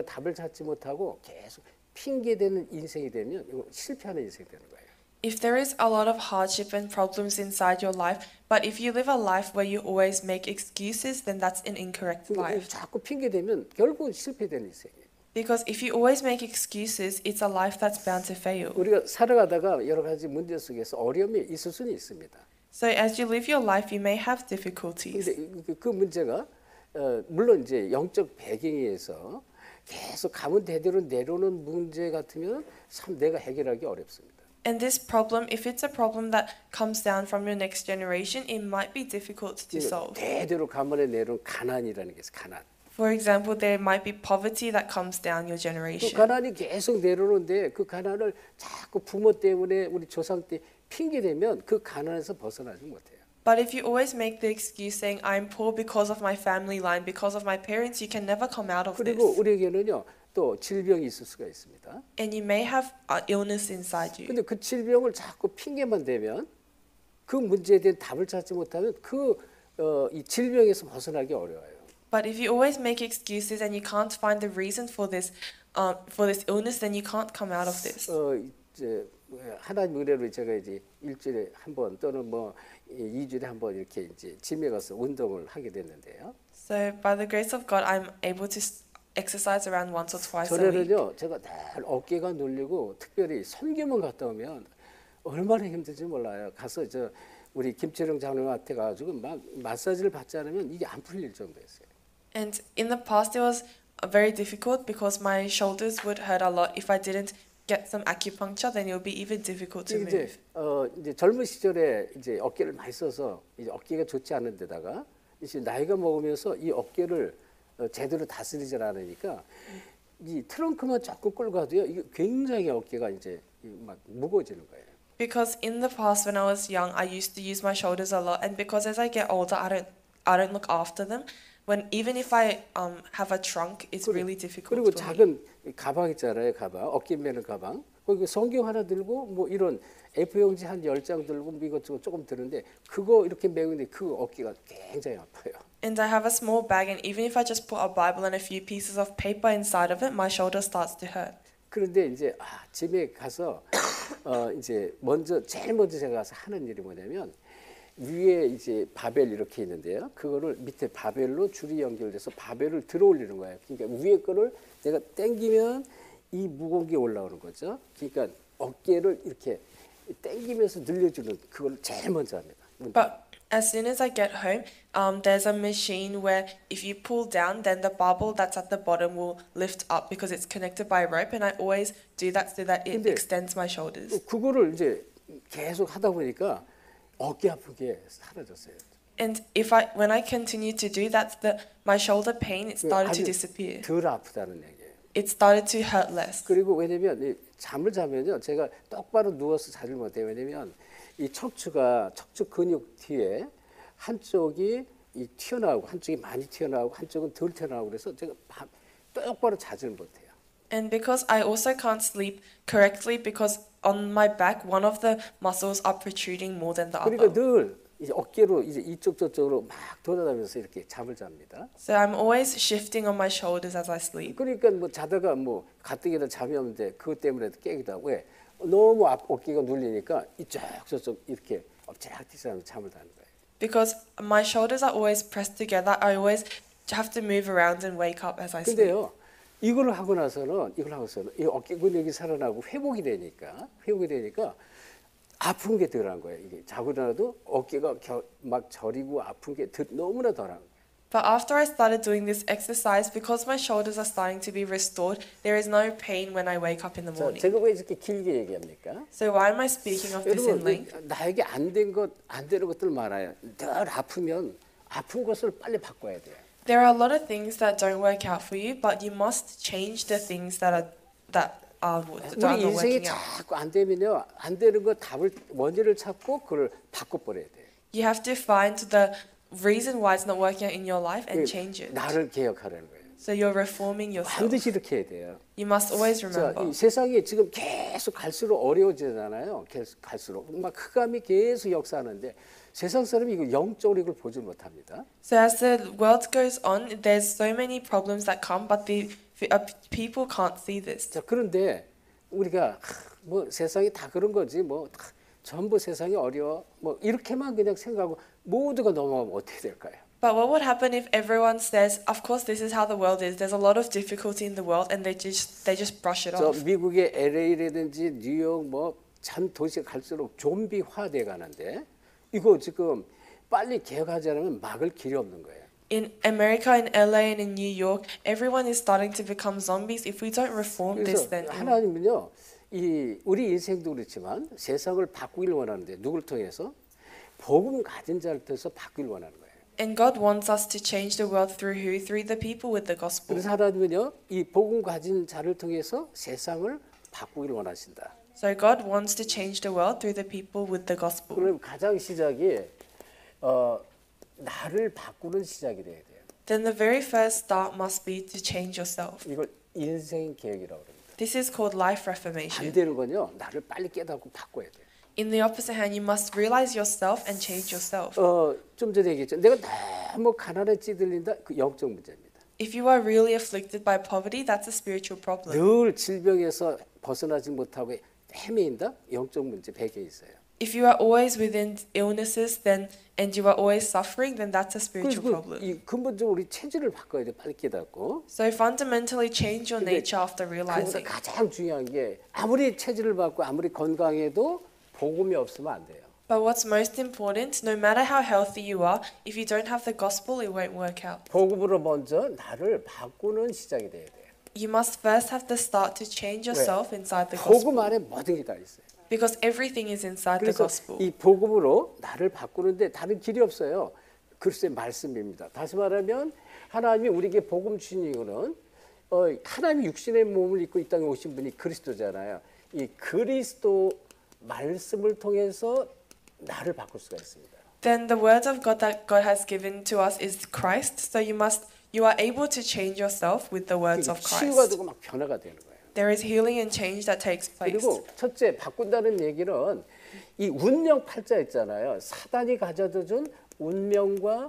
답을 찾지 못하고 계속 핑계대는 인생이 되면 이거 실패하는 인생이 되는 거예요. If there is a lot of hardship and problems inside your life, but if you live a life where you always make excuses, then that's an incorrect life. 자꾸 핑계대면 결국 실패되는 인생이에요. Because if you always make excuses, it's a life that's bound to fail. 우리가 살아가다가 여러 가지 문제 속에서 어려움이 있을 수는 있습니다. So as you live your life, you may have difficulties. 근데 그 문제가 물론 이제 영적 배경에 의해서 계속 가문 대대로 내려오는 문제 같으면 참 내가 해결하기 어렵습니다. And this problem, if it's a problem that comes down from your next generation, it might be difficult to solve. 대대로 가문에 내려온 가난이라는 게 있어요. 가난. For example, there might be poverty that comes down your 그 generation. 가난이 계속 내려오는데 그 가난을 자꾸 부모 때문에 우리 조상 때 핑계대면 그 가난에서 벗어나지 못해요. But if you always make the excuse saying, I'm poor because of my family line, because of my parents, you can never come out of 그리고 this. 우리에게는요 또 질병이 있을 수가 있습니다. And you may have illness inside you. 근데 그 질병을 자꾸 핑계만 대면 그 문제에 대한 답을 찾지 못하면 이 질병에서 벗어나기 어려워요. But if you always make excuses and you can't find the reason for this illness, then you can't come out of this. 이제 하나님 은혜로 제가 이제 일주일에 한 번 또는 뭐 2주일에 한 번 이렇게 이제 짐에 가서 운동을 하게 됐는데요. So by the grace of God, I'm able to exercise around once or twice a week. 전에는요 제가 늘 어깨가 눌리고 특별히 선교만 갔다 오면 얼마나 힘든지 몰라요. 가서 우리 김철영 장로한테 가가지고 막 마사지를 받지 않으면 이게 안 풀릴 정도였어요. And in the past, it was very difficult because my shoulders would hurt a lot. If I didn't get some acupuncture, then it would be even difficult to move. 이제 젊은 시절에 이제 어깨를 많이 써서 이제 어깨가 좋지 않은 데다가 이제 나이가 먹으면서 이 어깨를 제대로 다스리지 않으니까 이 트렁크만 조금 끌고 가도요 이게 굉장히 어깨가 이제 막 무거워지는 거예요. Because in the past, when I was young, I used to use my shoulders a lot, and because as I get older, I don't look after them. Even if I have a trunk, it's really difficult. 그리고 for me. 작은 가방 있잖아요, 가방 어깨 매는 가방. 거기 성경 하나 들고 뭐 이런 A4용지 한 10장 들고 뭐 이것저것 조금 드는데 그거 이렇게 메고 있는데 그 어깨가 굉장히 아파요. And I have a small bag, and even if I just put a Bible and a few pieces of paper inside of it, my shoulder starts to hurt. 그런데 이제 집에 가서 이제 제일 먼저 제가 가서 하는 일이 뭐냐면 위에 이제 바벨 이렇게 있는데요. 그거를 밑에 바벨로 줄이 연결돼서 바벨을 들어 올리는 거예요. 그러니까 위에 거를 내가 당기면 이 무거운 게 올라오는 거죠. 그러니까 어깨를 이렇게 당기면서 늘려주는 그걸 제일 먼저 합니다. But as soon as I get home, there's a machine where if you pull down, then the barbell that's at the bottom will lift up because it's connected by a rope, and I always do that so that it extends my shoulders. 그거를 이제 계속 하다 보니까 어깨 아픈 게 사라졌어요. And when I continue to do that, my shoulder pain it started to disappear. 덜 아프다는 얘기예요. It started to hurt less. 그리고 왜냐면 잠을 자면요, 제가 똑바로 누워서 자질 못해요. 왜냐면 이 척추 근육 뒤에 한쪽이 튀어나오고 한쪽이 많이 튀어나오고 한쪽은 덜 튀어나오고 그래서 제가 똑바로 자질 못해요. And because I also can't sleep correctly because on my back one of the muscles are protruding more than the other. 그러니까 늘 이제 어깨로 이제 이쪽 저쪽으로 막 돌아다니면서 이렇게 잠을 잡니다. So I'm always shifting on my shoulders as I sleep. 그러니까 뭐 자다가 뭐 가뜩이나 잠이 없는데 그것 때문에 깨기도 하고 왜 너무 어깨가 눌리니까 이쪽 저쪽 이렇게 엎치락뒤치락 잠을 자는 거예요. Because my shoulders are always pressed together, I always have to move around and wake up as I sleep. 근데요, 이걸 하고 나서는 이 어깨 근육이 살아나고 회복이 되니까 아픈 게 덜한 거예요. 이게 자고 일어나도 어깨가 막 저리고 아픈 게 너무나 덜한 거예요. But after I started doing this exercise, because my shoulders are starting to be restored, there is no pain when I wake up in the morning. 제가 왜 이렇게 길게 얘기합니까? So why am I speaking of this in length? 나에게 안 되는 것들 많아요. 늘 아프면 아픈 것을 빨리 바꿔야 돼요. There are a lot of things that don't work out for you, but you must change the things that are not 우리 인생이 working out. 자꾸 안 되면요, 안 되는 거 원인을 찾고 그걸 바꿔버려야 돼요. You have to find the reason why it's not working out in your life and change it. 나를 개혁하라는 거예요. So you're reforming yourself. 반드시 이렇게 해야 돼요. You must always remember. 이 세상이 지금 계속 갈수록 어려워지잖아요. 계속 갈수록 막 흑암이 계속 역사하는데 세상 사람이 이거 영적으로 이걸 보지 못합니다. So as the world goes on, there's so many problems that come, but the People can't see this. 자, 그런데 우리가 뭐 세상이 다 그런 거지 뭐 전부 세상이 어려워 뭐 이렇게만 그냥 생각하고 모두가 넘어가면 어떻게 될까요? But what would happen if everyone says, of course, this is how the world is. There's a lot of difficulty in the world, and they just brush it 저 off. 미국의 LA라든지 뉴욕 뭐 참 도시 갈수록 좀비화돼 가는데 이거 지금 빨리 개혁하지 않으면 막을 길이 없는 거예요. In America, in LA, and in New York, everyone is starting to become zombies. If we don't reform this, 그래서 then 하나님은요, 이 우리 인생도 그렇지만 세상을 바꾸길 원하는데 누굴 통해서 복음 가진 자를 통해서 바꾸길 원하는 거예요. and God wants us to change the world through who? Through the people with the gospel. 그래서 하나님은요, 이 복음 가진 자를 통해서 세상을 바꾸길 원하신다. So God wants to change the world through the people with the gospel. 그럼 가장 시작이 나를 바꾸는 시작이 돼야 돼요. Then the very first start must be to change yourself. 이걸 인생 계획이라고 합니다. This is called life reformation. 반대는 건요, 나를 빨리 깨닫고 바꿔야 돼요. In the opposite hand, you must realize yourself and change yourself. 좀 전에 얘기했죠. 내가 너무 가난에 찌들린다. 그 영적 문제입니다. If you are really afflicted by poverty, that's a spiritual problem. 늘 질병에서 벗어나지 못하고 헤매인다. 영적 문제 배경에 있어요. If you are always within illnesses, then and you are always suffering, then that's a spiritual problem. 이 근본적으로 우리 체질을 바꿔야 돼. 빨리 깨닫고. So fundamentally change your 근데 nature after 그보다 realizing. 가장 중요한 게 아무리 체질을 바꾸고 아무리 건강해도 복음이 없으면 안 돼요. But what's most important, no matter how healthy you are, if you don't have the gospel, it won't work out. 복음으로 먼저 나를 바꾸는 시작이 돼야 돼요. You must first have to start to change yourself inside the 복음 gospel. 안에 모든 게 다 있어요. Because everything is inside the 그래서 gospel. 이 복음으로 나를 바꾸는데 다른 길이 없어요. 글쎄 말씀입니다. 다시 말하면 하나님이 우리에게 복음 주신 이유는 하나님이 육신의 몸을 입고 이 땅에 오신 분이 그리스도잖아요. 이 그리스도 말씀을 통해서 나를 바꿀 수가 있습니다. Then the word of God that God has given to us is Christ. So you are able to change yourself with the words of 치유가 Christ. 되고 막 변화가 되는 거예요. There is healing and change that takes place. 그리고 첫째 바꾼다는 얘기는 이 운명 팔자 있잖아요. 사단이 가져다 준 운명과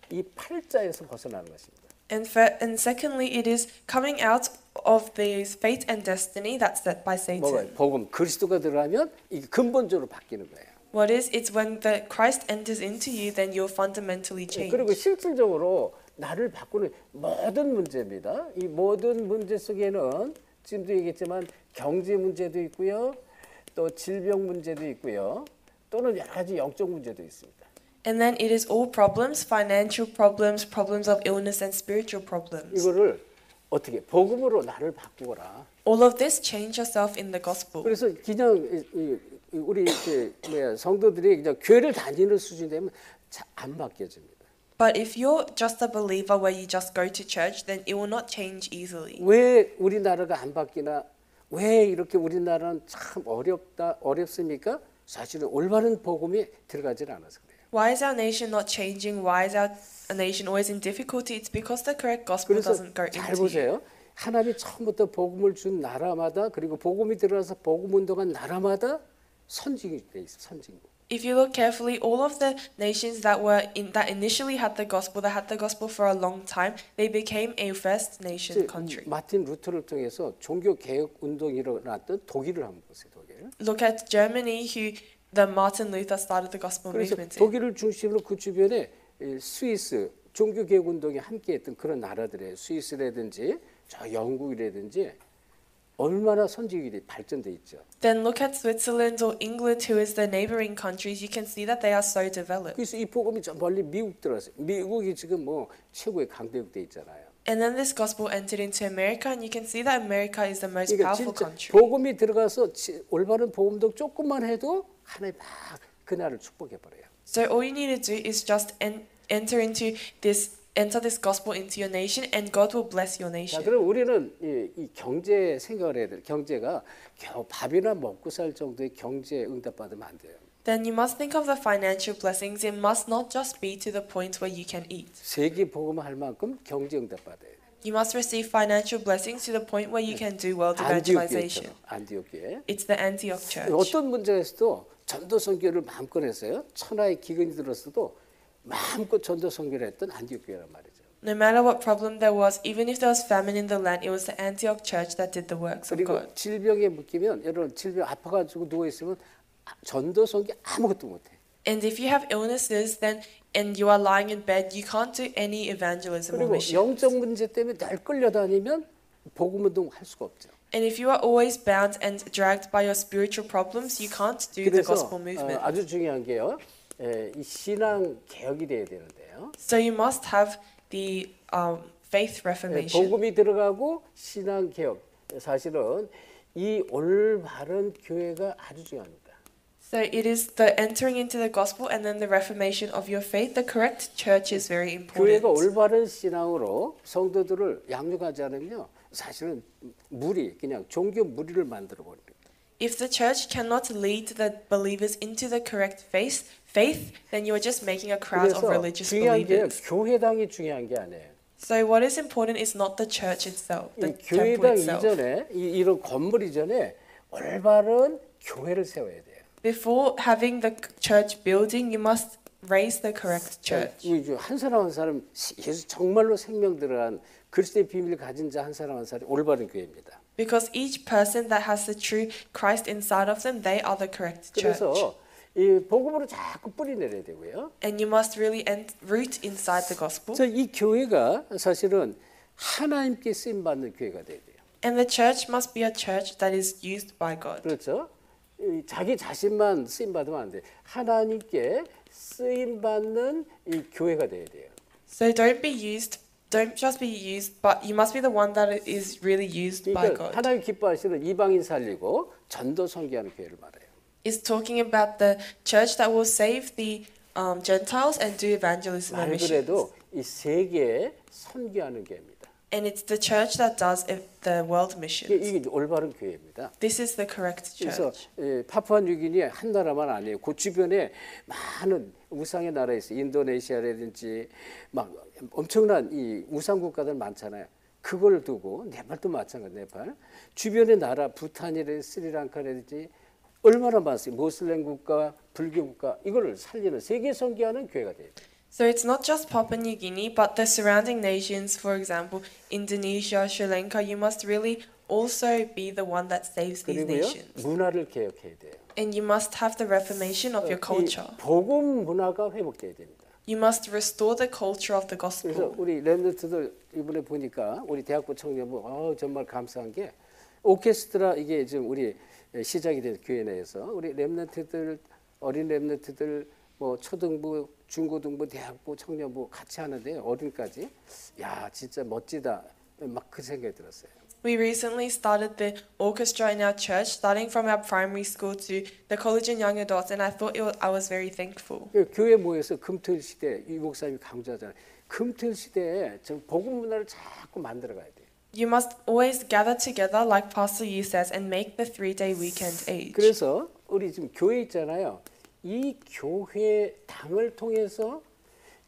이 팔자에서 벗어나는 것입니다. And secondly, it is coming out of the fate and destiny that's set by 뭐가요? Satan. 복음 그리스도가 들어가면 이게 근본적으로 바뀌는 거예요. What is? It's when the Christ enters into you, then you'll fundamentally change. 그리고 실질적으로 나를 바꾸는 모든 문제입니다. 이 모든 문제 속에는 지금도 얘기했지만 경제 문제도 있고요. 또 질병 문제도 있고요. 또는 여러 가지 영적 문제도 있습니다. And then it is all problems, financial problems, problems of illness and spiritual problems. 이거를 어떻게 복음으로 나를 바꾸거라. All of this change yourself in the gospel. 그래서 그냥 우리 성도들이 그냥 교회를 다니는 수준이 되면 안 바뀌어집니다. But if you're just a believer where you just go to church, then it will not change easily. 왜 우리나라가 안 바뀌나? 왜 이렇게 우리나라는 참 어렵습니까? 사실은 올바른 복음이 들어가질 않아서 그래요. Why is our nation not changing? Why is our nation always in difficulty? It's because the correct gospel 그래서 doesn't go 잘 into you. 보세요. 하나님이 처음부터 복음을 준 나라마다 그리고 복음이 들어와서 복음 운동한 나라마다 선진국이 돼 있어. 선진국. If you look carefully, all of the nations that initially had the gospel, that had the gospel for a long time, they became a first nation country. 마틴 루터를 통해서 종교 개혁 운동이 일어났던 독일을 한번 보세요. 독일. Look at Germany, who the Martin Luther started the gospel 그래서 movement in. 독일을 중심으로 그 주변에 스위스 종교 개혁 운동에 함께했던 그런 나라들의 스위스라든지 저 영국이라든지 얼마나 선진국이 발전돼 있죠. Then look at Switzerland or England, who is the neighboring countries. You can see that they are so developed. 그래서 이 복음이 저 멀리 미국 들어갔어요. 미국이 지금 뭐 최고의 강대국 돼 있잖아요. And then this gospel entered into America, and you can see that America is the most 그러니까 powerful 진짜 country. 복음이 들어가서 올바른 복음도 조금만 해도 하나님 막 그날을 축복해 버려요. So all you need to do is just enter this gospel into your nation, and God will bless your 자, nation. 그럼 우리는 이 경제 생각을 해야 돼. 경제가 겨우 밥이나 먹고 살 정도의 경제 응답 받으면 안 돼요. Then you must think of the financial blessings. It must not just be to the point where you can eat. 세계 복음할 만큼 경제 응답 받아야 돼. You must receive financial blessings to the point where you can do world evangelization. 안디옥 교회. It's the Antioch church. 어떤 문제가 있어도 전도 선교를 마음껏 했어요. 천하의 기근이 들었어도 마음껏 전도 선교를 했던 안디옥 교회란 말이죠. No matter what problem there was, even if there was famine in the land, it was the Antioch church that did the works of 그리고 God. 질병에 묶이면 여러분 질병 아파가지고 누워 있으면 전도 선교 아무것도 못해. And if you have illnesses, then and you are lying in bed, you can't do any evangelism or 그리고 mission. 영적 문제 때문에 늘 끌려다니면 복음 운동 할 수가 없죠. And if you are always bound and dragged by your spiritual problems, you can't do the 그래서 gospel movement. 아주 중요한 게요. 이 신앙 개혁이 돼야 되는데요. So you must have the faith reformation. 복음이 들어가고 신앙 개혁. 사실은 이 올바른 교회가 아주 중요합니다. So it is the entering into the gospel and then the reformation of your faith. The correct church is very important. 교회가 올바른 신앙으로 성도들을 양육하지 않으면 사실은 무리 그냥 종교 무리를 만들어 버려요. If the church cannot lead the believers into the correct faith, then you are just making a crowd of 그래서 religious 중요한 게 believers. 교회당이 중요한 게 아니에요. So what is important is not the church itself, 이 the temple 교회당 itself. 이전에 이런 건물 이전에 올바른 교회를 세워야 돼요. Before having the church building, you must raise the correct church. 한 사람 한 사람 예수 정말로 생명 들어간 그리스도의 비밀을 가진 자 한 사람 한 사람이 올바른 교회입니다. Because each person that has the true Christ inside of them, they are the correct church. 그래서 이 복음으로 자꾸 뿌리 내려야 되고요. And you must really root inside the gospel. 그래서 이 교회가 사실은 하나님께 쓰임 받는 교회가 돼야 돼요. And the church must be a church that is used by God. 그렇죠? 자기 자신만 쓰임 받으면 안 돼. 하나님께 쓰임 받는 이 교회가 돼야 돼요. So don't just be used, but you must be the one that is really used by 그러니까 God. 하나님 기뻐하시는 이방인 살리고 전도 선교하는 교회를 말해요. It's talking about the church that will save the Gentiles and do evangelism and 말 missions. 그래도 이 세계에 선교하는 교회입니다. And it's the church that does the world missions. 이게 올바른 교회입니다. This is the correct 그래서 church. 파푸아뉴기니 한 나라만 아니에요. 그 주변에 많은 우상의 나라 있어요. 인도네시아라든지 막 엄청난 이 우상 국가들 많잖아요. 그걸 두고 네팔도 마찬가지. 네팔 주변의 나라 부탄이라든지 스리랑카라든지 얼마나 많습니까? 모슬렘 국가, 불교 국가 이걸 살리는 세계 선교하는 교회가 돼요. So it's not just Papua New Guinea, but the surrounding nations, for example, Indonesia, Sri Lanka, you must really also be the one that saves these 그리고요 nations. 문화를 개혁해야 돼요. And you must have the reformation of your culture. 이 복음 문화가 회복돼야 됩니다. You must restore the culture of the 그래서 gospel. 우리 렘넌트들 이번에 보니까 우리 대학부 청년부 정말 감사한 게 오케스트라 이게 지금 우리 시작이 된 교회 내에서 우리 렘넌트들 어린 렘넌트들 뭐 초등부, 중고등부, 대학부, 청년부 같이 하는데 어린까지 야 진짜 멋지다 막 그 생각이 들었어요. We recently started the orchestra in our church, starting from our primary school to the college and young adults, and I thought I was very thankful. 교회 모여서 금토일 시대 이 목사님이 강조하잖아요. 금토일 시대에 좀 복음 문화를 자꾸 만들어 가야 돼요. You must always gather together, like Pastor Yu says, and make the 3-day weekend age. 그래서 우리 지금 교회 있잖아요. 이 교회 당을 통해서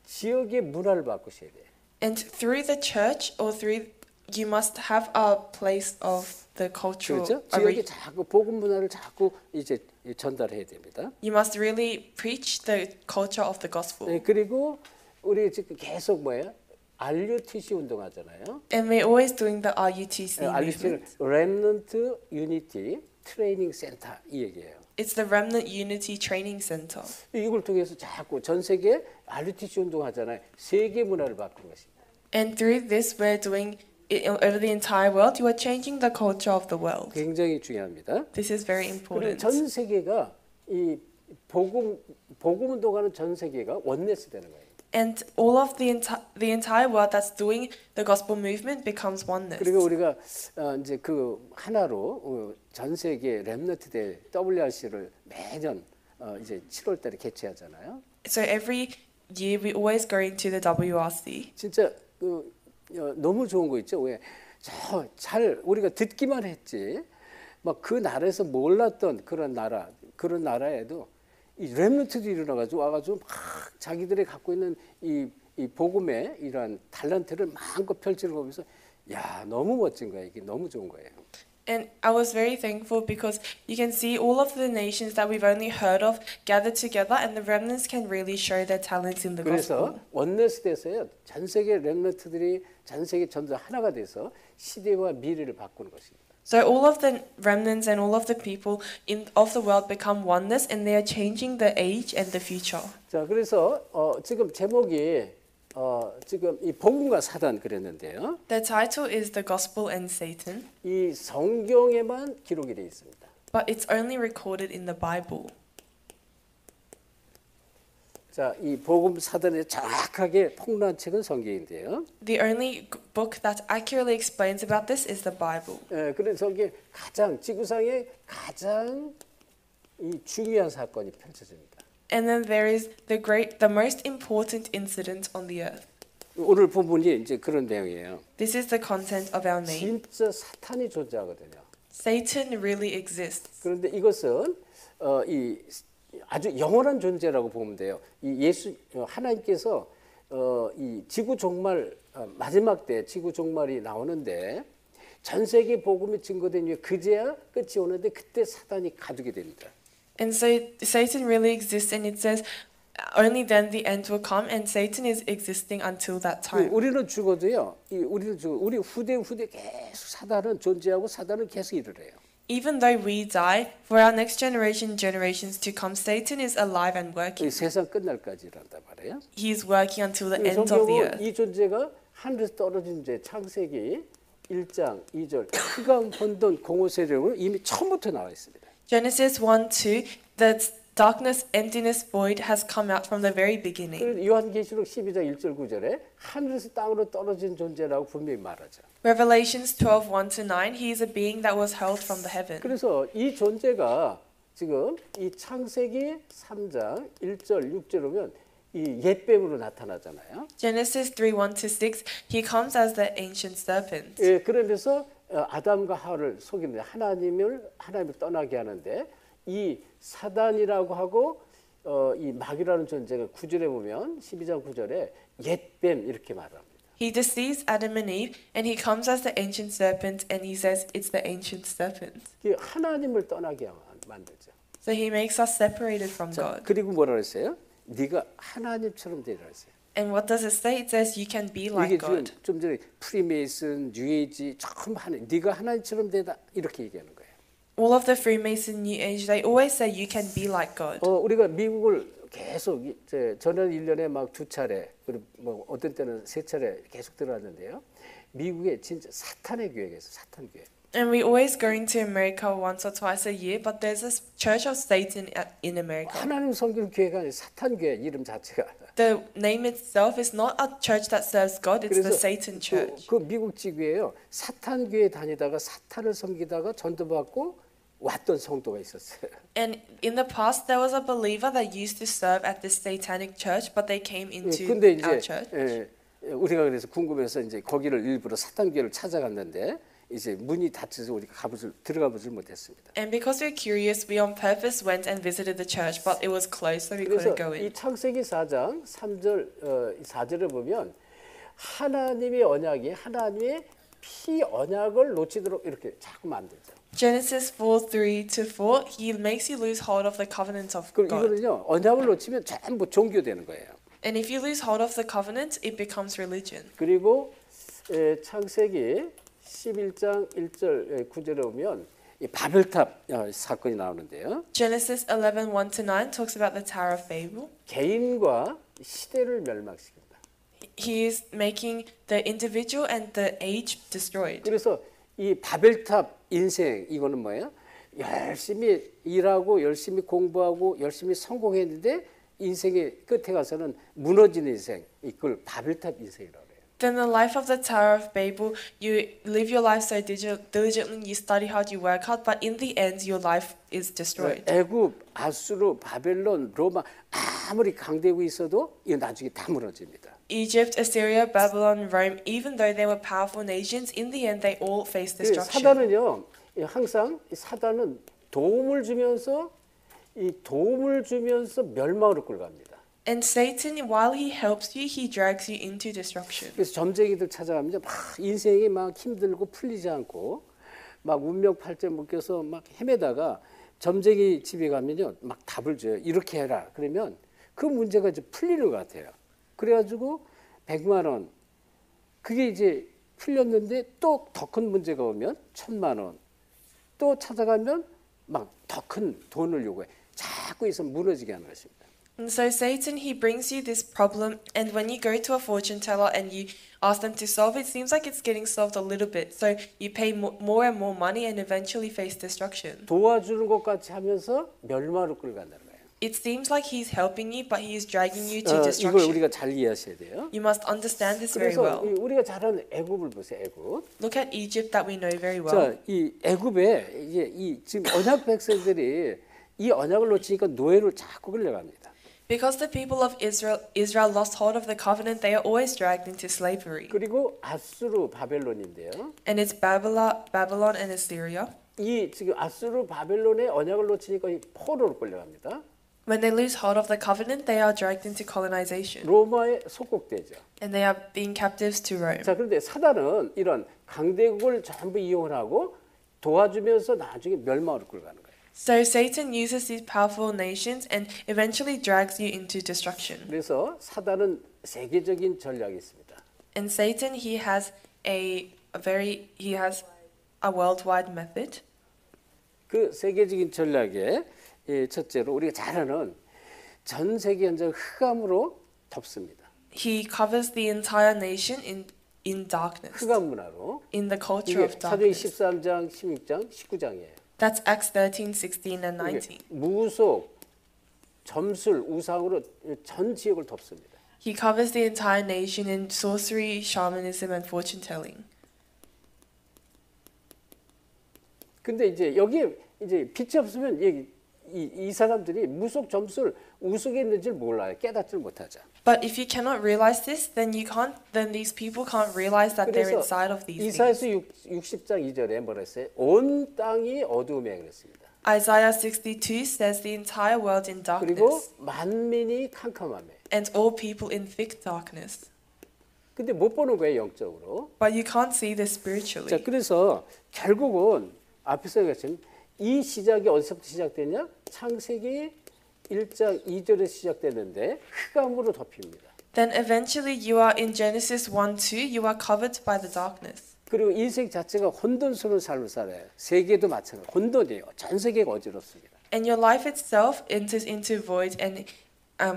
지역의 문화를 바꾸셔야 돼요. And through the church or through you must have a place of the cultural. 그렇죠? 지역에 자꾸 복음 문화를 자꾸 이제 전달해야 됩니다. You must really preach the culture of the gospel. 네, 그리고 우리 지금 계속 뭐예요? RUTC 운동하잖아요. And we're always doing the RUTC RUTC는 movement. Remnant Unity Training Center 이 얘기예요. It's the Remnant Unity Training Center. 이걸 통해서 자꾸 전 세계 RUTC 운동하잖아요. 세계 문화를 바꾸는 것입니다. And through this, we're doing it over the entire world. You are changing the culture of the world. 굉장히 중요합니다. This is very 그리고 important. 전 세계가 이 복음 운동하는 전 세계가 원네스 되는 거예요. And all of the entire world that's doing the gospel movement becomes oneness. 그리고 우리가 이제 그 하나로 전 세계 렘넌트 대 WRC를 매년 이제 7월달에 개최하잖아요. So every year we always go into the WRC. 진짜 너무 좋은 거 있죠. 왜 잘 우리가 듣기만 했지 막 그 나라에서 몰랐던 그런 나라에도 이 렘넌트들이 일어나가지고 와가지고 막 자기들이 갖고 있는 이 복음의 이러한 탤런트를 마음껏 펼치는 거 보면서 야 너무 멋진 거야. 이게 너무 좋은 거예요. And I was very thankful because you can see all of the nations that we've only heard of gathered together, and the remnants can really show their talents in the 그래서 gospel. 원네스 때서요 전 세계 렘넌트들이 전 세계 전도 하나가 돼서 시대와 미래를 바꾸는 것입니다. So all of the remnants and all of the people of the world become oneness, and they are changing the age and the future. 자, 그래서 지금 제목이 지금 이 복음과 사단 그랬는데요. The title is The Gospel and Satan, 이 성경에만 기록이 되어 있습니다. but it's only recorded in the Bible. 자, 이 복음 사단에 정확하게 폭로한 책은 성경인데요. The only book that accurately explains about this is the Bible. 예, 그래서 이게 가장 지구상에 가장 이 중요한 사건이 펼쳐집니다. And then there is the most important incident on the earth. 오늘 본문이 이제 그런 내용이에요. This is the content of our name. 진짜 사탄이 존재하거든요. Satan really exists. 그런데 이것은 이 아주 영원한 존재라고 보면 돼요. 이 하나님께서 이 지구 종말 마지막 때 지구 종말이 나오는데 전 세계 복음이 증거된 이후에 그제야 끝이 오는데 그때 사단이 가두게 됩니다. And so Satan really exists, and it says only then the end will come, and Satan is existing until that time. 우리는 죽어도요. 우리 후대 계속 사단은 존재하고 사단은 계속 일을 해요. Even though we die, for our next generations to come, Satan is alive and 이 working. 세상 끝날까지 일한단 말이에요. He is working until the 이 end of the 성경은 earth. 이 존재가 하늘에서 떨어진 죄 창세기 1장 2절 흑암 혼돈 공허 세력으로 이미 처음부터 나와 있습니다. Genesis 1:2, that darkness, emptiness, void has come out from the very beginning. 그리고 요한계시록 12장 1절 9절에 하늘에서 땅으로 떨어진 존재라고 분명히 말하죠. Revelations 12:1-9, he is a being that was hurled from the heaven. 그래서 이 존재가 지금 이 창세기 3장 1절 6절 오면 이 옛뱀으로 나타나잖아요. Genesis 3:1-6, he comes as the ancient serpent. 예, 그러면서 아담과 하와를 속이는데 하나님을 떠나게 하는데 이 사단이라고 하고 이 마귀라는 존재가 9절에 보면 12장 9절에 옛뱀 이렇게 말합니다. He deceives Adam and Eve, and he comes as the ancient serpent, and he says it's the ancient serpent. 하나님을 떠나게 만들죠. So he makes us separated from 자, God. 그리고 뭐라 그랬어요? 네가 하나님처럼 되리라 했어요. And what does it say? It says you can be 이게 like 지금 God. 좀 전에 프리메이슨, 뉴에이지 처음 하는 네가 하나님처럼 되다 이렇게 얘기하는 거예요. All of the Freemason, New Age, they always say you can be like God. 우리가 미국을 계속 저는 1년에 막 2차례 그리고 뭐 어떤 때는 3차례 계속 들어왔는데요. 미국에 진짜 사탄의 교회가 있어요. 사탄 교회. And we always going to America once or twice a year, but there's a church of Satan in America. 하나님 섬기는 교회가 아니라 사탄 교회 이름 자체가. The name itself is not a church that serves God, it's the Satan church. 그 미국 지구에요. 사탄 교회 다니다가 사탄을 섬기다가 전도받고 왔던 성도가 있었어요. And in the past, there was a believer that used to serve at this satanic church, but they came into 근데 our 이제 church. 우리가 그래서 궁금해서 이제 거기를 일부러 사탄 교회를 찾아갔는데 이제 문이 닫혀서 우리가 들어가 보질 못했습니다. And because we're curious, we on purpose went and visited the church, but it was closed, so we 그래서 couldn't go 이 in. 창세기 4장 3절 4절에 보면 하나님의 언약이 하나님의 피 언약을 놓치도록 이렇게 자꾸 만들죠. Genesis 4:3-4, he makes you lose hold of the covenant of 그럼 God. 이거는요 언약을 놓치면 전부 종교되는 거예요. And if you lose hold of the covenant, it becomes religion. 그리고 창세기 11장 1절 9절에 보면 이 바벨탑 사건이 나오는데요. Genesis 11:1-9 talks about the Tower of Babel. 개인과 시대를 멸망시킵니다. He is making the individual and the age destroyed. 그래서 이 바벨탑 인생 이거는 뭐예요? 열심히 일하고 열심히 공부하고 열심히 성공했는데 인생의 끝에 가서는 무너지는 인생 이걸 바벨탑 인생이라고 해요. Then the life of the Tower of Babel, you live your life so diligently, you study hard, you work hard, but in the end your life is destroyed. 애굽, 아수르, 바벨론, 로마 아무리 강대국이 있어도 이거 나중에 다 무너집니다. Egypt, Assyria, Babylon, Rome, even though they were powerful nations, in the end they all faced destruction. 사단은요, 항상 사단은 도움을 주면서 멸망으로 끌어갑니다. And Satan, while he helps you, he drags you into destruction. 그래서 점쟁이들 찾아가면 막 인생이 막 힘들고 풀리지 않고 막 운명팔자 묶여서 막 헤매다가 점쟁이 집에 가면요 막 답을 줘요. 이렇게 해라. 그러면 그 문제가 이제 풀리는 것 같아요. 그래가지고 100만 원 그게 이제 풀렸는데 또 더 큰 문제가 오면 1000만 원 또 찾아가면 막 더 큰 돈을 요구해. 자꾸 있으면 무너지게 하는 것입니다. And so Satan, he brings you this problem, and when you go to a fortune teller and you ask them to solve it, seems like it's getting solved a little bit. So you pay more and more money and eventually face destruction. 도와주는 것 같이 하면서 멸망으로 끌고 간다는 거예요. It seems like he's helping you, but he is dragging you to 이걸 destruction. 우리가 잘 이해하셔야 돼요. You must understand this very 그래서 well. 우리가 잘 아는 애굽을 보세요. 애굽. Look at Egypt that we know very well. 자, 이 애굽에 이제 이 지금 언약 백성들이 이 언약을 놓치니까 노예로 자꾸 끌려갑니다. Because the people of Israel lost hold of the covenant, they are always dragged into slavery. 그리고 아수르 바벨론인데요. And it's Babylon and Assyria. 이 지금 아수르 바벨론의 언약을 놓치니까 이 포로로 끌려갑니다. When they lose hold of the covenant, they are dragged into colonization. 로마에 속국되죠. And they are being captives to Rome. 자, 그런데 사단은 이런 강대국을 전부 이용을 하고 도와주면서 나중에 멸망으로 끌고 가는 거예요. So Satan uses these powerful nations and eventually drags you into destruction. 그래서 사단은 세계적인 전략이 있습니다. And Satan, he has a worldwide method. 그 세계적인 전략의 첫째로 우리가 잘 아는 전 세계 현장을 흑암으로 덮습니다. He covers the entire nation in darkness, 흑암 문화로. in the culture 이게 of 사도행 darkness. 13장, 16장, 19장이에요. That's Acts 13, 16, and 19. 무속, 점술, 우상으로 전 지역을 덮습니다. He covers the entire nation in sorcery, shamanism, and fortune telling. 근데 이제 여기에 이제 빛이 없으면 이 사람들이 무속, 점술, 우속에 있는지를 몰라요. 깨닫지를 못하죠. But if you cannot realize this, then these people can't realize that they're 그래서 inside of these things. 이사야서 60장 2절에 뭐라 했어요? 온 땅이 어두움에 그랬습니다. Isaiah 62 says the entire world in 그리고 darkness 만민이 캄캄함에. and all people in thick darkness. 근데 못 보는 거예요, 영적으로. But you can't see this 자, spiritually. 그래서 결국은 앞에서 얘기했지만 이 시작이 어디서부터 시작되냐? 창세기 1장 2절에 시작되는데 흑암으로 덮입니다. Then eventually you are in Genesis 1:2, you are covered by the darkness. 그리고 인생 자체가 혼돈스러운 삶을 살아요. 세계도 마찬가지. 혼돈이에요. 전 세계가 어지럽습니다. And your life itself enters into void and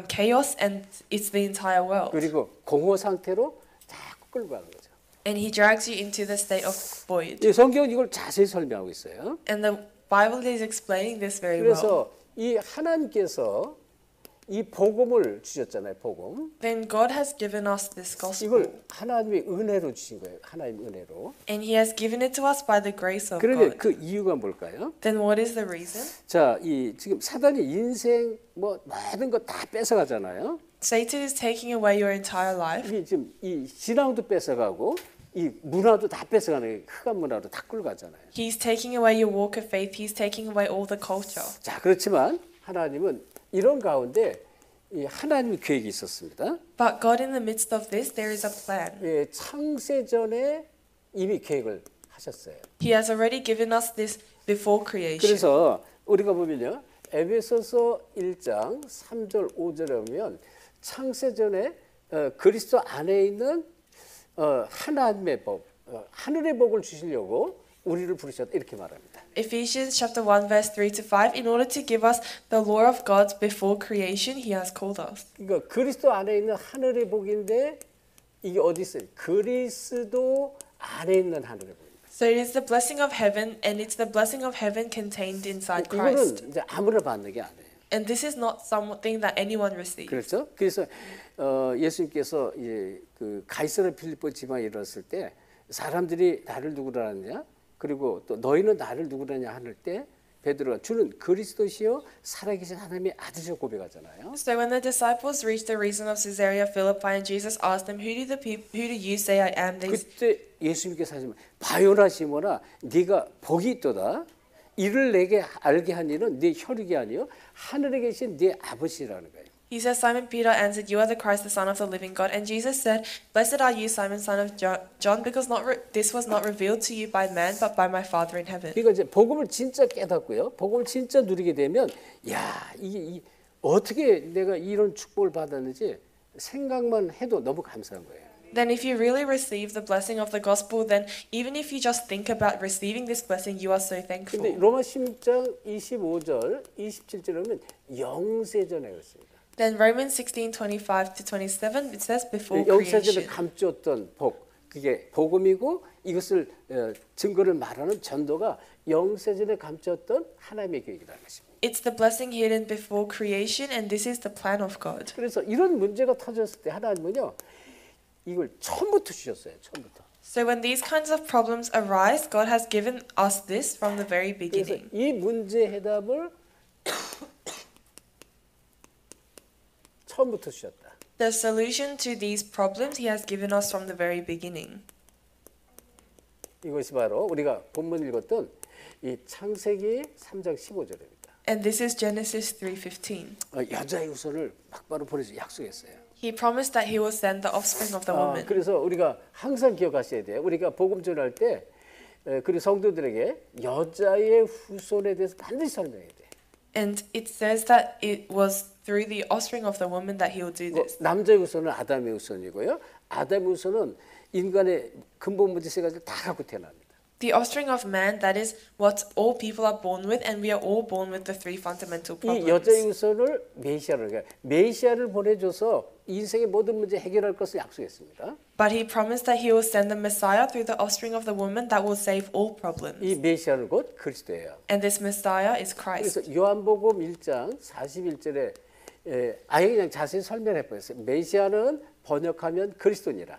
chaos, and it's the entire world. 그리고 공허 상태로 자꾸 끌고 가는 거죠. And he drags you into the state of void. 이 성경은 이걸 자세히 설명하고 있어요. And the Bible is explaining this very well. 그래서 이 하나님께서 이 복음을 주셨잖아요. 복음. Then God has given us this gospel. 이걸 하나님의 은혜로 주신 거예요. 하나님의 은혜로. And he has given it to us by the grace of 그런데 God. 그 이유가 뭘까요? Then what is the reason? 자, 이 지금 사단이 인생 뭐 모든 거 다 뺏어가잖아요. Satan is taking away your entire life. 이게 지금 이 신앙도 뺏어가고 이 문화도 다 뺏어가는 흑암 문화로 다 끌고 가잖아요. He's taking away your walk of faith. He's taking away all the culture. 자, 그렇지만 하나님은 이런 가운데 이 하나님의 계획이 있었습니다. But God, in the midst of this, there is a plan. 예, 창세전에 이미 계획을 하셨어요. He has already given us this before creation. 그래서 우리가 보면요. 에베소서 1장 3절 5절에 보면 창세전에 그리스도 안에 있는 하나님의 복, 하늘의 복을 주시려고 우리를 부르셨다 이렇게 말합니다. Ephesians chapter 1 verse 3 to 5, in order to give us the law of God before creation, he has called us. 그러니까 그리스도 안에 있는 하늘의 복인데 이게 어디 있어요? 그리스도 안에 있는 하늘의 복입니다. So it is the blessing of heaven, and it's the blessing of heaven contained inside 이거는 Christ. 이제 아무나 받는 게 아니에요. And this is not something that anyone receives. 그렇죠? 그래서 예수님께서 이제 그 가이사랴 필리포 지방에 이르렀을 때 사람들이 나를 누구라 하느냐? 그리고 또 너희는 나를 누구라냐 하는 때 베드로가 주는 그리스도시요 살아계신 하나님의 아들이라고 고백하잖아요. So when the disciples reached the region of Caesarea Philippi, and Jesus asked them, who do you say I am? They 그때 예수님께서 하시면 바요나 시모나 네가 복이 있도다. 이를 내게 알게 한 이는 네 혈육이 아니요 하늘에 계신 네 아버지라는 거예요. He says, Simon Peter answered, "You are the Christ, the Son of the living God." And Jesus said, "Blessed are you, Simon, son of John, because this was not revealed to you by man, but by my Father in heaven." 그러니까 이제 복음을 진짜 깨닫고요. 복음을 진짜 누리게 되면 야, 이게 어떻게 내가 이런 축복을 받았는지 생각만 해도 너무 감사한 거예요. Then if you really receive the blessing of the gospel, then even if you just think about receiving this blessing, you are so thankful. 근데 로마 16장 25절, 27절에 보면 영세전에 그렇습니다. Then Romans 16:25 to 27, it says before 영세전에 creation. 감추었던 복, 그게 복음이고 이것을 증거를 말하는 전도가 영세전에 감추었던 하나님의 계획이라는 것입니다. It's the blessing hidden before creation, and this is the plan of God. 그래서 이런 문제가 터졌을 때 하나님은요, 이걸 처음부터 주셨어요. 처음부터. So when these kinds of problems arise, God has given us this from the very 그래서 beginning. 이 문제 해답을 처음부터 주셨다. The solution to these problems He has given us from the very beginning. 이것이 바로 우리가 본문 읽었던 이 창세기 3장 15절입니다. And this is Genesis 3:15. 여자의 후손을 막바로 보내서 약속했어요. He promised that He will send the offspring of the woman. 그래서 우리가 항상 기억하셔야 돼요. 우리가 복음 전할 때 그리고 성도들에게 여자의 후손에 대해서 반드시 설명해야 돼. And it says that it was through the offspring of the woman that He will do this. 남자의 후손은 아담의 후손이고요. 아담의 후손은 인간의 근본 문제 세 가지를 다 갖고 태어납니다. The offspring of man, that is what all people are born with, and we are all born with the three fundamental 이 여자의 problems. 후손을 메시아를 그러니까 메시아를 보내줘서 인생의 모든 문제 해결할 것을 약속했습니다. But He promised that He will send the Messiah through the offspring of the woman that will save all problems. 이 메시아는 곧 그리스도예요. And this Messiah is Christ. 그래서 요한복음 1장 41절에 아예 그냥 자세히 설명해 보였어요. 메시아는 번역하면 그리스도니라.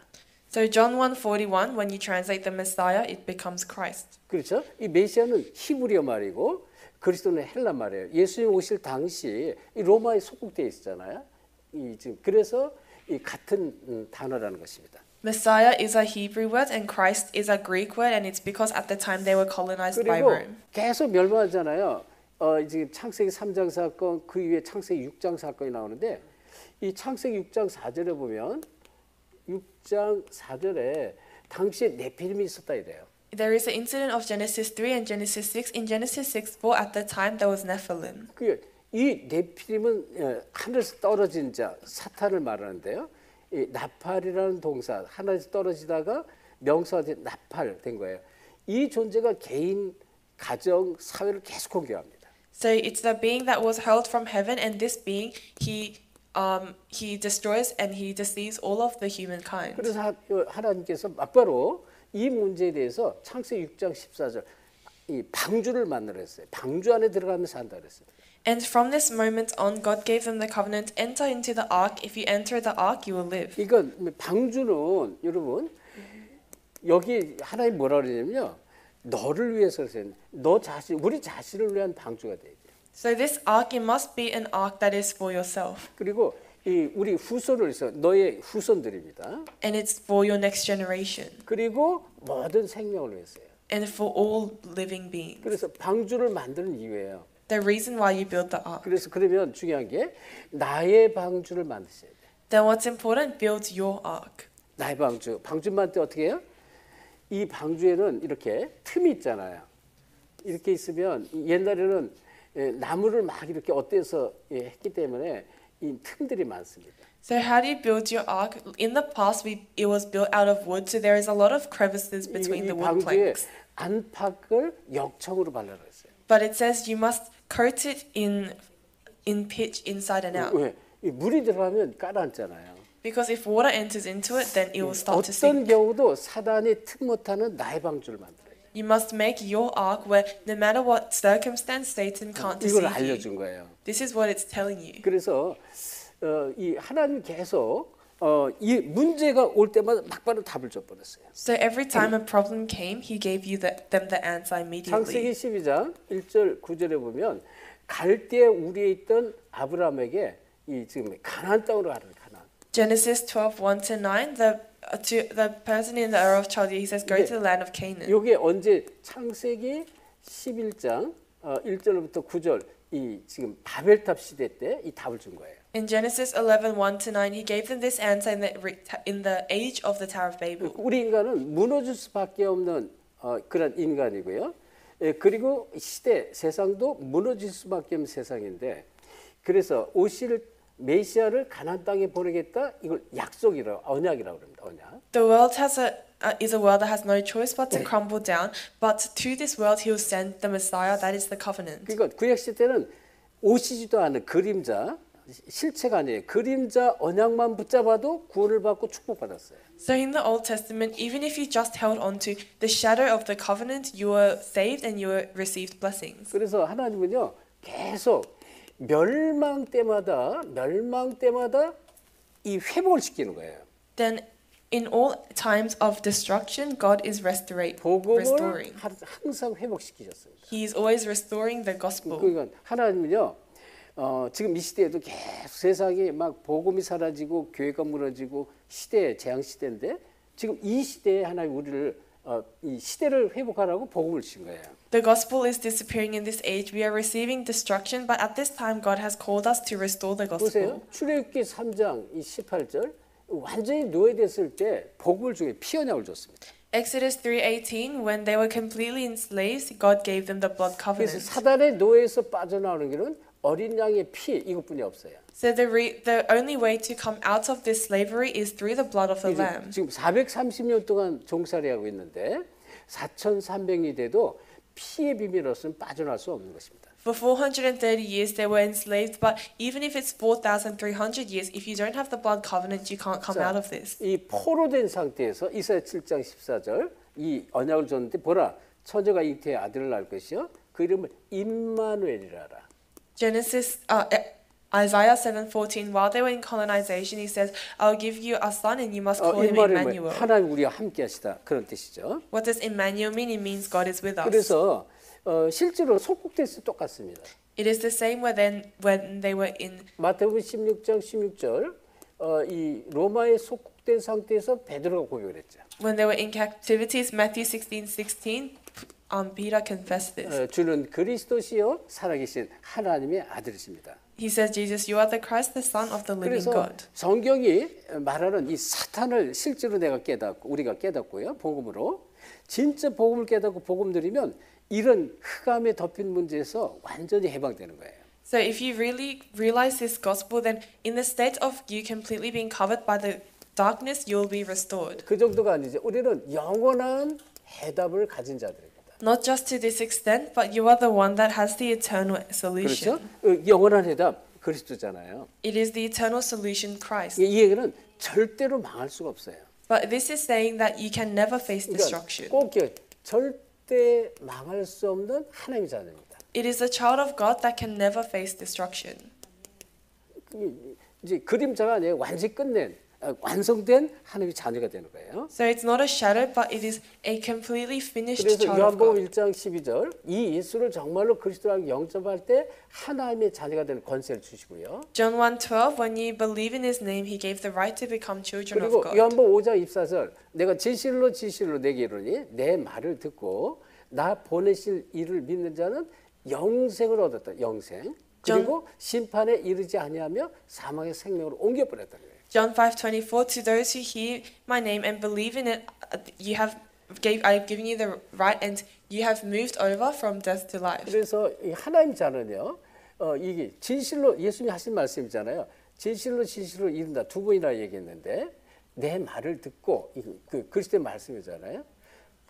So John 1:41, when you translate the Messiah, it becomes Christ. 그렇죠? 이 메시아는 히브리어 말이고 그리스도는 헬라 말이에요. 예수님 오실 당시 이 로마에 속국되어 있었잖아요. 이 지금 그래서 이 같은 단어라는 것입니다. Messiah is a Hebrew word and Christ is a Greek word, and it's because at the time they were colonized by 그리고 Rome. 계속 멸망하잖아요. 지금 창세기 3장 사건 그 이후에 창세기 6장 사건이 나오는데 이 창세기 6장 4절에 보면 6장 4절에 당시에 네피림이 있었다 이래요. There is an incident of Genesis 3 and Genesis 6. In Genesis 6:4, at the time there was Nephilim. 이 네피림은 하늘에서 떨어진 자 사탄을 말하는데요. 이 나팔이라는 동사 하늘에서 떨어지다가 명사된 나팔 된 거예요. 이 존재가 개인, 가정, 사회를 계속 공격합니다. So it's the being that was hurled from heaven, and this being he destroys and he deceives all of the humankind. 그래서 하나님께서 막바로 이 문제에 대해서 창세기 6장 14절 이 방주를 만들어 했어요. 방주 안에 들어가면서 한다 그랬어요. And from this moment on, God gave them the covenant, enter into the ark. If you enter the ark, you will live. 이건 방주는 여러분 여기 하나님 뭐라 그러냐면요. 너를 위해서 너 자신 우리 자신을 위한 방주가 돼야 돼요. So this ark, it must be an ark that is for yourself. 그리고 이 우리 후손을 위해서 너의 후손들입니다. And it's for your next generation. 그리고 모든 생명을 위해서요. And for all living beings. 그래서 방주를 만드는 이유예요. The reason why you build the ark. 그래서 그러면 중요한 게 나의 방주를 만드셔야 돼. Then what's important? Build your ark. 나의 방주. 방주만 때 어떻게 해요? 이 방주에는 이렇게 틈이 있잖아요. 이렇게 있으면 옛날에는 나무를 막 이렇게 엇대서 했기 때문에 이 틈들이 많습니다. So how do you build your ark? In the past, it was built out of wood, so there is a lot of crevices between the 이 wood 방주에 planks. 안팎을 역청으로 발라라 했어요. But it says you must coat it in pitch inside and out. 왜? 이 물이 들어가면 가라앉잖아요. Because if water enters into it, then it will start to 어떤 sink. 경우도 사단이 틈 못하는 나의 방주를 만들어요. You must make your ark where no matter what circumstance, Satan can't 이걸 deceive you. 알려준 거예요. This is what it's telling you. 그래서 이 하나님 계속 이 문제가 올 때마다 막바로 답을 줘버렸어요. So every time a problem came, he gave you them the answer 창세기 immediately. 12장 1절 9절에 보면 갈대아 우리에 있던 아브라함에게 이 지금 가나안 땅으로 가는 가나안. Genesis 12:1-9, the person in the Ur of Chaldea, he says, go to the land of Canaan. 이게 언제 창세기 11장 1절부터 9절 이 지금 바벨탑 시대 때 이 답을 준 거예요. In Genesis 11, 1-9, he gave them this answer in the age of the Tower of Babel. 우리 인간은 무너질 수밖에 없는 그런 인간이고요. 그리고 시대, 세상도 무너질 수밖에 없는 세상인데 그래서 오실 메시아를 가나안 땅에 보내겠다. 이걸 약속이라고 언약이라고 합니다. 언약. The world is a world that has no choice but to crumble down, but to this world he will send the Messiah, that is the covenant. 그러니까 구약 시대는 오시지도 않은 그림자, 실체가 아니에요. 그림자 언약만 붙잡아도 구원을 받고 축복받았어요. So in the Old Testament, even if you just held on to the shadow of the covenant, you were saved and you received blessings. 그래서 하나님은요 계속 멸망 때마다 이 회복을 시키는 거예요. Then in all times of destruction, God is restoring. 복음을 항상 회복시키셨습니다. He is always restoring the gospel. 그러니까 하나님은요 지금 이 시대에도 계속 세상에 막 복음이 사라지고 교회가 무너지고 시대 재앙 시대인데 지금 이 시대에 하나님 우리를 이 시대를 회복하라고 복음을 주신 거예요. The gospel is disappearing in this age. We are receiving destruction, but at this time God has called us to restore the gospel. 보세요. 출애굽기 3장 이 18절 완전히 노예됐을 때 복음을 주게 피언약을 줬습니다. Exodus 3:18, when they were completely enslaved, God gave them the blood 그래서 covenant. 사단의 노예에서 빠져나오는 길은 어린 양의 피 이것뿐이 없어요. So the only way to come out of this slavery is through the blood of the lamb. 지금 430년 동안 종살이하고 있는데 4,300이 돼도 피의 비밀 없으면 빠져나올 수 없는 것입니다. For 430 years they were enslaved, but even if it's 4,300 years, if you don't have the blood covenant, you can't come out of this. 이 포로된 상태에서 이사야 7장 14절 이 언약을 줬는데 보라 처녀가 잉태의 아들을 낳을 것이요 그 이름을 임마누엘이라 하라. Isaiah 7:14. While they were in colonization, he says, "I'll give you a son, and you must call him Emmanuel." 하나님 우리와 함께하시다 그런 뜻이죠. What does Emmanuel mean? It means God is with us. 그래서 실제로 속국됐을 때 똑같습니다. It is the same when they were in 마태복음 16장 16절 이 로마에 속국된 상태에서 베드로가 고백을 했죠. when they were in captivities. Matthew 16:16. Peter confessed this. 주는 그리스도시요 살아계신 하나님의 아들이십니다. He says, Jesus, you are the Christ, the Son of the living 그래서 God. 성경이 말하는 이 사탄을 실제로 우리가 깨닫고요. 복음으로 진짜 복음을 깨닫고 복음 드리면 이런 흑암에 덮인 문제에서 완전히 해방되는 거예요. So if you really realize this gospel, then in the state of you completely being covered by the darkness, you'll be restored. 그 정도가 아니죠. 우리는 영원한 해답을 가진 자들입니다. Not just to this extent, but you are the one that has the eternal solution. 그렇죠? 영원한 해답 그리스도잖아요. It is the eternal solution, Christ. 이 얘기는 절대로 망할 수가 없어요. But this is saying that you can never face 그러니까 destruction. 꼭 절대 망할 수 없는 하나님의 자녀입니다. It is a child of God that can never face destruction. 이제 그림자가 아니에요. 완전히 끝낸 완성된 하나님의 자녀가 되는 거예요. So it's not a shadow, but it is a completely finished 그래서 child of 요한복음 God. 1장 12절 이 예수를 정말로 그리스도라고 영접할 때 하나님의 자녀가 되는 권세를 주시고요. John 1:12, when you believe in His name, He gave the right to become children of 그리고 God. 요한복음 5장 24절 내가 진실로 내게 이르니 내 말을 듣고 나 보내실 이를 믿는 자는 영생을 얻었다. 영생. 그리고 심판에 이르지 아니하며 사망의 생명으로 옮겨버렸다는 거예요. John 5:24, to those who hear my name and believe in it, I have given you the right, and you have moved over from death to life. 그래서 이 하나님 자는요, 이게 진실로 예수님이 하신 말씀이잖아요. 진실로 이른다 두 번이나 얘기했는데 내 말을 듣고 그 그리스도의 말씀이잖아요.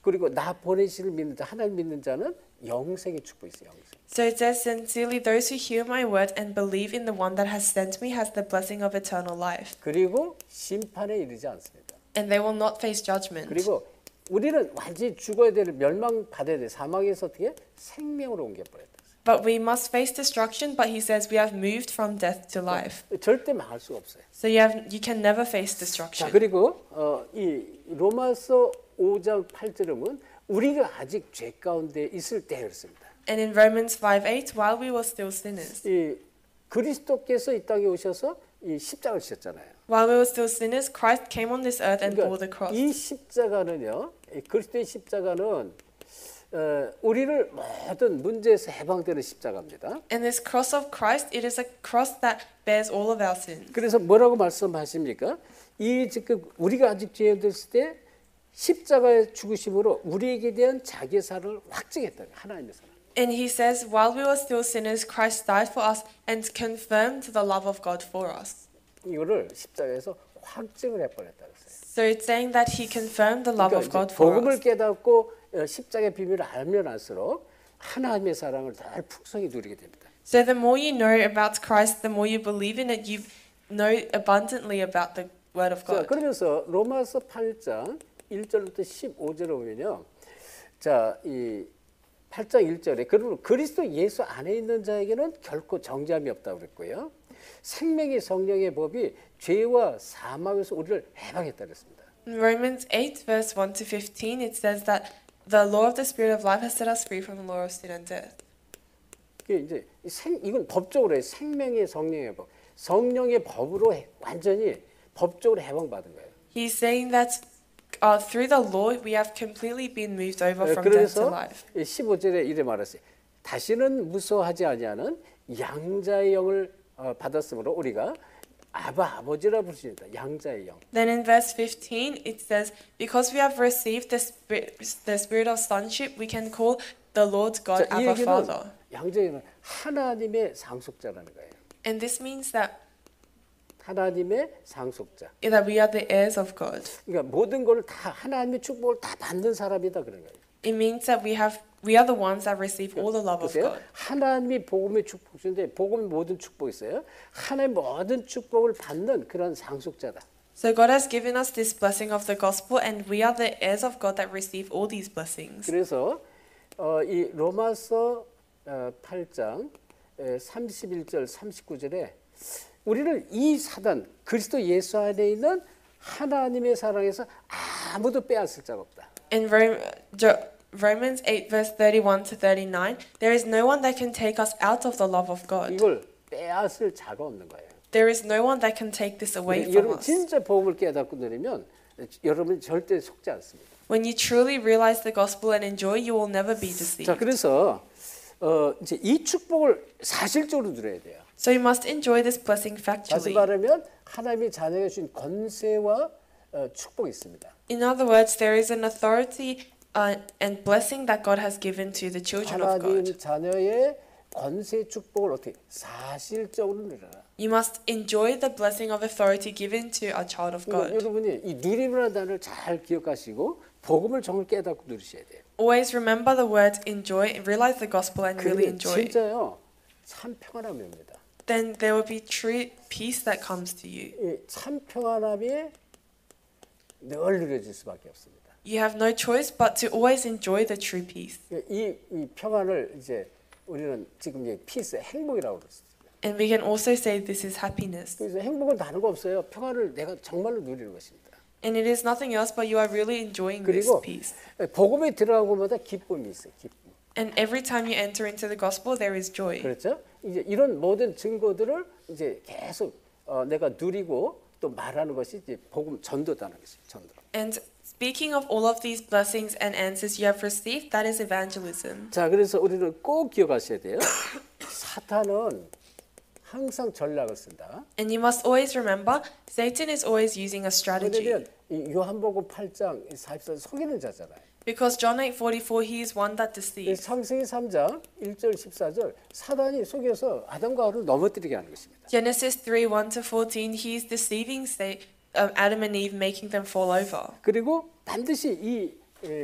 그리고 나 보내시를 믿는 자, 하나님 믿는 자는 영생의 축복이 있어요. 영생. So it says, sincerely, those who hear my word and believe in the one that has sent me has the blessing of eternal life. 그리고 심판에 이르지 않습니다. And they will not face judgment. 그리고 우리는 완전히 죽어야 될 멸망받아야 될 사망에서 어떻게 생명으로 옮겨버렸다. But we must face destruction, but he says we have moved from death to life. 절대 망할 수가 없어요. So you can never face 자, destruction. 그리고 이 로마서 5장 8절은 우리가 아직 죄 가운데 있을 때 그렇습니다. And in Romans 5:8, while we were still sinners, 이 그리스도께서 이 땅에 오셔서 이 십자가를 지셨잖아요. while we were still sinners, Christ came on this earth and bore the 그러니까 cross. 이 십자가는요, 이 그리스도의 십자가는 우리를 모든 문제에서 해방되는 십자가입니다. And this cross of Christ, it is a cross that bears all of our sins. 그래서 뭐라고 말씀하십니까? 이 지금 우리가 아직 죄인 됐을 때 십자가의 죽으심으로 우리에게 대한 자기 사랑을 확증했다. 하나님의 사랑. And he says, while we were still sinners, Christ died for us and confirmed the love of God for us. 이거를 십자가에서 확증을 해버렸다 그랬어요. So it's saying that he confirmed the love of 그러니까 God 이제 for 복음을 us. 깨닫고 십자가의 비밀을 알면 알수록 하나님의 사랑을 더 풍성히 누리게 됩니다. So the more you know about Christ, the more you believe in it, you know abundantly about the word of 자, God. 그러면서 로마서 8장 1절부터 15절에 보면요. 자, 이 8장 1절에 그러므로 그리스도 예수 안에 있는 자에게는 결코 정죄함이 없다고 그랬고요. 생명의 성령의 법이 죄와 사망에서 우리를 해방했다 그랬습니다. In Romans 8, verse 1 to 15, it says that the law of the Spirit of life has set us free from the law of sin and death. 이게 이제 이건 법적으로 해요. 생명의 성령의 법. 성령의 법으로 완전히 법적으로 해방받은 거예요. He's saying that through the law we have completely been moved over from death to 그래서 life. 15절에 이래 말했어요. 다시는 무서워하지 아니하는 양자의 영을 받았으므로 우리가 아버지라 부르신다. 양자의 영. Then in verse 15 it says, because we have received the spirit of sonship, we can call the Lord God 자, 이 Abba 얘기는 Father. 양자의 영은 하나님의 상속자라는 거예요. And this means that 하나님의 상속자. we are the heirs of God. 그러니까 모든 걸 다 하나님의 축복을 다 받는 사람이다 그런 거예요. It means that we are the ones that receive all the love of 보세요. God. 하나님이 복음의 축복 주는데 복음의 모든 축복이 있어요. 하나님 모든 축복을 받는 그런 상속자다. So God has given us this blessing of the gospel, and we are the heirs of God that receive all these blessings. 그래서 이 로마서 8장 31절 39절에 우리를 이 사단 그리스도 예수 안에 있는 하나님의 사랑에서 아무도 빼앗을 자가 없다. In Romans 8 verse 31 to 39, there is no one that can take us out of the love of God. 이걸 빼앗을 자가 없는 거예요. There is no one that can take this away from 여러분 us. 진짜 복음을 깨닫고 누리면 여러분 절대 속지 않습니다. When you truly realize the gospel and enjoy, you will never be 자, deceived. 그래서 이제 이 축복을 사실적으로 누려야 돼요. So you must enjoy this blessing 다시 factually. 말하면 하나님이 자녀에게 주신 권세와 축복이 있습니다. In other words, there is an authority and blessing that God has given to the children of 하나님 God. 자녀의 권세 축복을 어떻게 사실적으로 누려라. You must enjoy the blessing of authority given to a child of 그러니까 God. 여러분이 이 누림이라는 단어를 잘 기억하시고 복음을 정말 깨닫고 누리셔야 돼요. Always remember the word enjoy, realize the gospel and really 그러면 enjoy. 진짜요 참 평안함이 옵니다. Then there will be true peace that comes to you. 이 참 평안함이 늘 누려질 수밖에 없습니다. You have no choice but to always enjoy the true peace. 이 평안을 이제 우리는 지금 이제 피스 행복이라고 그랬습니다. And we can also say this is happiness. 그래서 행복은 다른 거 없어요. 평안을 내가 정말로 누리는 것입니다. And it is nothing else but you are really enjoying this 그리고 peace. 복음에 들어간 것마다 기쁨이 있어요. 기쁨. And every time you enter into the gospel, there is joy. 그렇죠? 이제 이런 모든 증거들을 이제 계속 내가 누리고 또 말하는 것이 이제 복음 전도다는 것이죠. 전도. And speaking of all of these blessings and answers you have received, that is evangelism. 자, 그래서 우리는 꼭 기억하셔야 돼요. 사탄은 항상 전략을 쓴다. And you must always remember, Satan is always using a strategy. 왜냐면 이 요한복음 8장 44절 속이는 자잖아요. Because John 8:44, he is one that 이 deceives. 창세기 3장 1절 14절 사단이 속여서 아담과 하와를 넘어뜨리게 하는 것입니다. Genesis 3:1 to 14, he is deceiving Adam and Eve, making them fall over. 그리고 반드시 이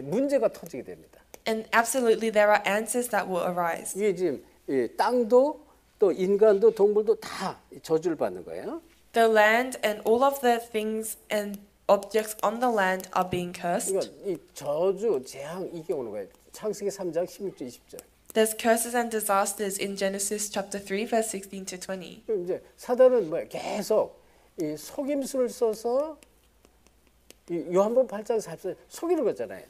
문제가 터지게 됩니다. And absolutely, there are answers that will arise. 이게 지금 땅도 또 인간도 동물도 다 저주를 받는 거예요. The land and all of the things and objects on the land are being cursed. 그러니까 이 저주, 재앙 이게 오는 거예요. 창세기 3장 16절 20절. There's curses and disasters in Genesis chapter 3 verse 16 to 20. 그럼 이제 사단은 뭐 계속 이 속임수를 써서 이 요한복음 8장 44절 속이는 거잖아요.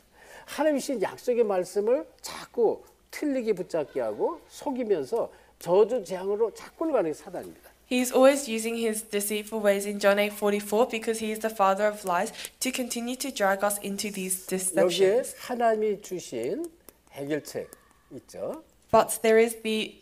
하나님이 주신 약속의 말씀을 자꾸 틀리게 붙잡게 하고 속이면서 저주 재앙으로 자꾸 가는 게 사단입니다. He is always using his deceitful ways in John 8:44 because he is the father of lies to continue to drag us into these 여기에 deceptions. 하나님이 주신 해결책 있죠. But there is the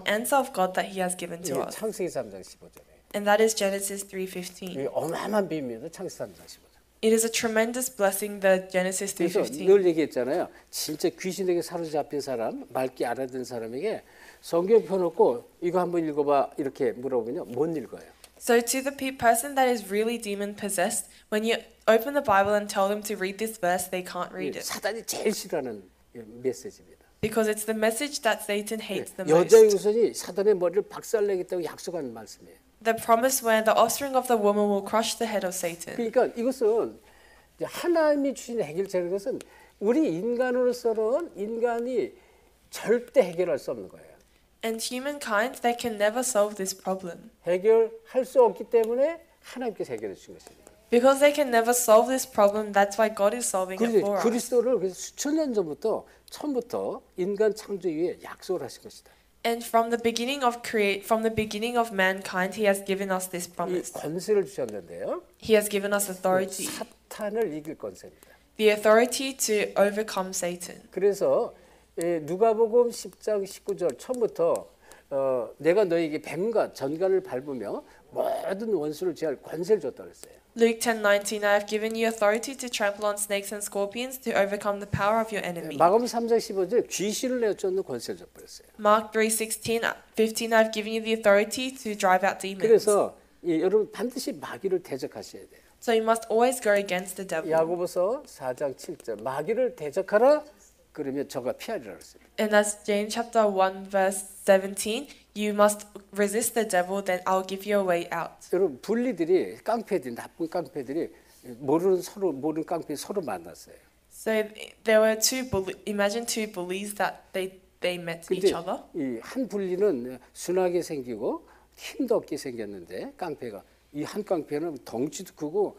answer of God that He has given to 이게 us, 창세기 3장 15절에. and that is Genesis 3:15. 이 어마어마한 비밀입니다. 창세기 3장 15절. It is a tremendous blessing, the Genesis 그래서 3:15. 늘 얘기했잖아요. 진짜 귀신에게 사로잡힌 사람, 맑게 알아듣는 사람에게 성경 펴놓고 이거 한번 읽어봐 이렇게 물어보면요. 못 읽어요. So to the person that is really demon possessed, when you open the Bible and tell them to read this verse, they can't read it 사단이 제일 싫어하는 메시지입니다. because it's the message that Satan hates the 여자의 most. 우선이 사단의 머리를 박살내겠다고 약속하는 말씀이에요. The promise where the offspring of the woman will crush the head of Satan. 그러니까 이것은 이제 하나님이 주신 해결책인 것은 우리 인간으로서는 인간이 절대 해결할 수 없는 거예요. And humankind, they can never solve this problem. 해결할 수 없기 때문에 하나님께서 해결해 주신 것입니다. Because they can never solve this problem, that's why God is solving it 그래서 for us. 그리스도를 그래서 수천 년 전부터 처음부터 인간 창조 이후에 약속을 하신 것이다. And from the beginning of mankind, He has given us this 이 promise. 권세를 주셨는데요. He has given us authority, 사탄을 이길 권세입니다. the authority to overcome Satan. 그래서 누가복음 10장 19절 처음부터 내가 너에게 뱀과 전갈을 밟으며 모든 원수를 제할 권세를 줬다고 했어요. Luke 10:19, I have given you authority to trample on snakes and scorpions to overcome the power of your enemy. 마가복음 3장 15절 귀신을 내쫓는 권세를 줬버렸어요. Mark 3:15, I have given you the authority to drive out demons. 그래서 여러분 반드시 마귀를 대적하셔야 돼요. So you must always go against the devil. 야고보서 4장 7절 마귀를 대적하라 그러면 저가 피하리라 그랬습니다. And that's James chapter 1 verse 17. You must resist the devil, then I'll give you a way out. 여러분 분리들이 깡패들이 나쁜 깡패들이 모르는 깡패 서로 만났어요. So there were imagine two bullies that they met each other. 이 한 분리는 순하게 생기고 힘도 없게 생겼는데 깡패가 이 한 깡패는 덩치도 크고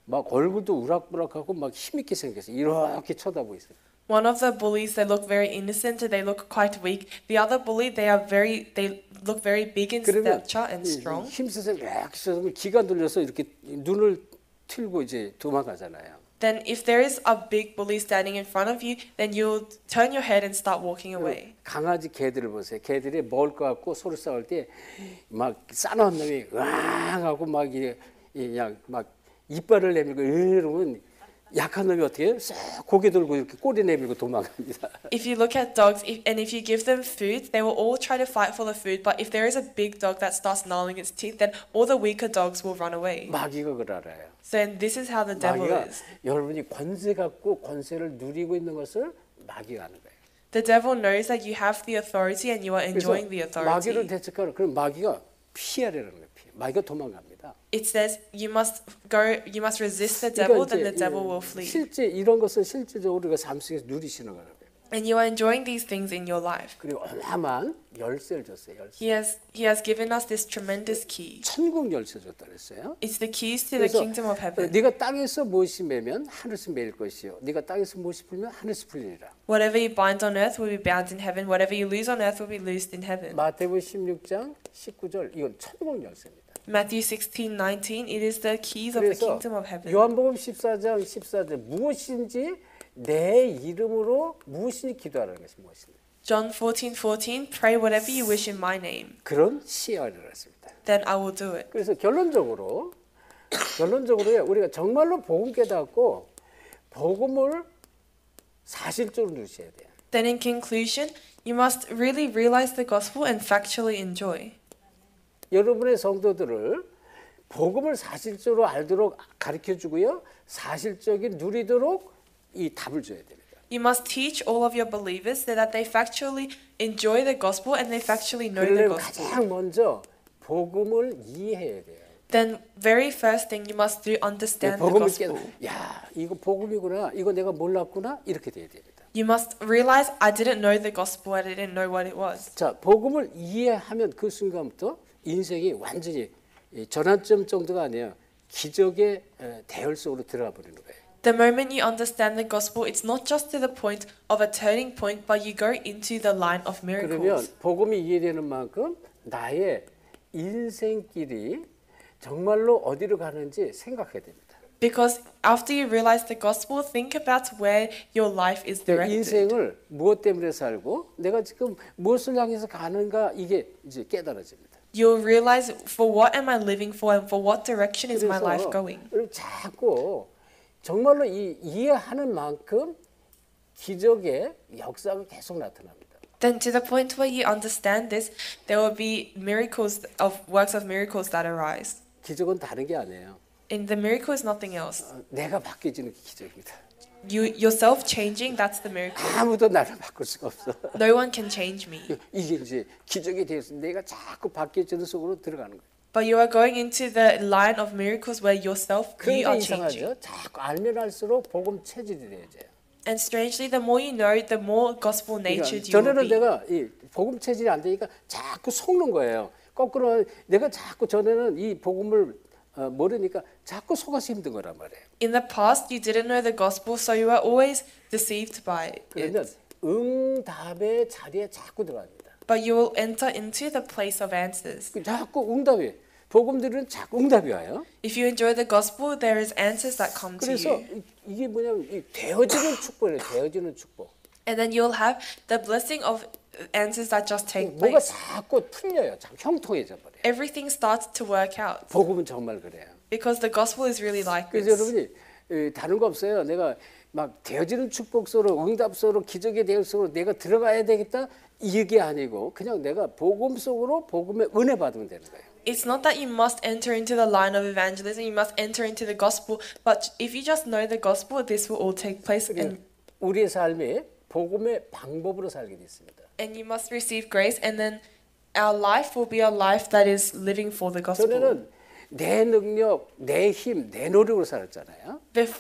막 얼굴도 우락부락하고 막 힘있게 생겼어요. 이렇게 쳐다보고 있어요. One of the bullies, they look very innocent, they look quite weak. The other bully, they look very big in 그러면 stature and strong. 힘써서 이렇게 쳐서 기가 눌려서 이렇게 눈을 틀고 이제 도망가잖아요. Then if there is a big bully standing in front of you, then you'll turn your head and start walking away. 강아지 개들을 보세요. 개들이 먹을 것 같고 서로 싸울 때 막 싸나운 놈이 으앙 하고 막 그냥 막 이빨을 내밀고 이러면 약한 놈이 어떻게 해요? 싹 고개 들고 이렇게 꼬리 내밀고 도망갑니다. If you look at dogs, if you give them food, they will all try to fight for the food. But if there is a big dog that starts gnarling its teeth, then all the weaker dogs will run away. 마귀가 그걸 알아요. So this is how the devil 마귀가 is. 여러분이 권세 갖고 권세를 누리고 있는 것을 마귀가 아는 거예요. The devil knows that you have the authority and you are enjoying the 그래서 마귀를 authority. 대적하라. 그럼 마귀가 피하려는 거예요. 마귀가 도망갑니다. It says you must resist the devil, then the devil will flee. 실제 이런 것은 실질적으로 우리가 삶 속에서 누리시는 거예요. And you are enjoying these things in your life. 그리고 어마어마한 열쇠를 줬어요. 열쇠. He has given us this tremendous key. 천국 열쇠 줬다 그랬어요. It's the keys to the 그래서 kingdom of heaven. 네가 땅에서 무엇이 매면 하늘에서 매일 것이요. 네가 땅에서 무엇이 풀면 하늘에서 풀리리라. Whatever you bind on earth will be bound in heaven. Whatever you loose on earth will be loosed in heaven. 마태복음 16장 19절 이건 천국 열쇠입니다. Matthew 16:19. It is the keys of the 그래서 kingdom of heaven. 요한복음 14장 14절 무엇인지 내 이름으로 무엇인지 기도하라는 것이 무엇인지. John 14:14. Pray whatever you wish in my name. 그런 시야를 했습니다. Then I will do it. 그래서 결론적으로요 우리가 정말로 복음 깨닫고 복음을 사실적으로 누리셔야 돼요. Then in conclusion, you must really realize the gospel and factually enjoy. 여러분의 성도들을 복음을 사실적으로 알도록 가르쳐 주고요. 사실적인 누리도록 이 답을 줘야 됩니다. You must teach all of your believers so that they factually enjoy the gospel and they factually know the 그러려면 gospel. 가장 먼저 복음을 이해해야 돼요. Then very first thing you must do understand the 복음을 gospel. 야 이거 복음이구나. 이거 내가 몰랐구나. 이렇게 돼야 됩니다. You must realize I didn't know the gospel. I didn't know what it was. 자 복음을 이해하면 그 순간부터 인생이 완전히 전환점 정도가 아니에요. 기적의 대열 속으로 들어가 버리는 거예요. The moment you understand the gospel, it's not just to the point of a turning point, but you go into the line of 그러면 miracles. 복음이 이해되는 만큼 나의 인생길이 정말로 어디로 가는지 생각해야 됩니다. Because after you realize the gospel, think about where your life is 내 directed. 인생을 무엇 때문에 살고 내가 지금 무엇을 향해서 가는가 이게 이제 깨달아집니다. You'll realize for what am I living for and for what direction is my life going. 자꾸 정말로 이해하는 만큼 기적의 역사가 계속 나타납니다. Then to the point where you understand this, there will be miracles of works of miracles that arise. 기적은 다른 게 아니에요. And the miracle is nothing else. 내가 바뀌어지는 게 기적입니다. Yourself changing, that's the miracle. 아무도 나를 바꿀 수가 없어. No one can change me. 이게 이제 기적에 대해서 내가 자꾸 바뀌어지는 속으로 들어가는 거예요. But you are going into the line of miracles where yourself, you 그런데 are changing. 이상하죠. 자꾸 알면 알수록 복음 체질이 되어져요. And strangely, the more you know, the more gospel natured you will 전에는 be. 내가 이 복음 체질이 안 되니까 자꾸 속는 거예요. 거꾸로 내가 자꾸 전에는 이 복음을 모르니까 자꾸 속아서 힘든 거란 말이에요. In the past, you didn't know the gospel, so you were always deceived by 그러면 it. 응답의 자리에 자꾸 들어갑니다. But you will enter into the place of answers. 자꾸 응답이 복음 들으면 자꾸 응답이 와요. If you enjoy the gospel, there is answers that come to 그래서 you. 이게 뭐냐면 이 되어지는 축복이에요. 되어지는 축복. And then you'll have the blessing of answers that just take 뭐가 place. 자꾸 풀려요. 자꾸 형통해져 버려요. Everything starts to work out 복음은 정말 그래요. because the gospel is really like 그래서 this. 여러분이 다른 거 없어요. 내가 막 되어지는 축복 속으로 응답 속으로 기적의 대응 속으로 내가 들어가야 되겠다 이게 아니고 그냥 내가 복음 속으로 복음의 은혜 받으면 되는 거예요. It's not that you must enter into the line of evangelism, you must enter into the gospel, but if you just know the gospel, this will all take place 우리의 삶이 복음의 방법으로 살게 됐습니다. and you must receive grace, and then our life will be a life that is living for the gospel. 전에는 내 능력, 내 힘, 내 노력으로 살았잖아요.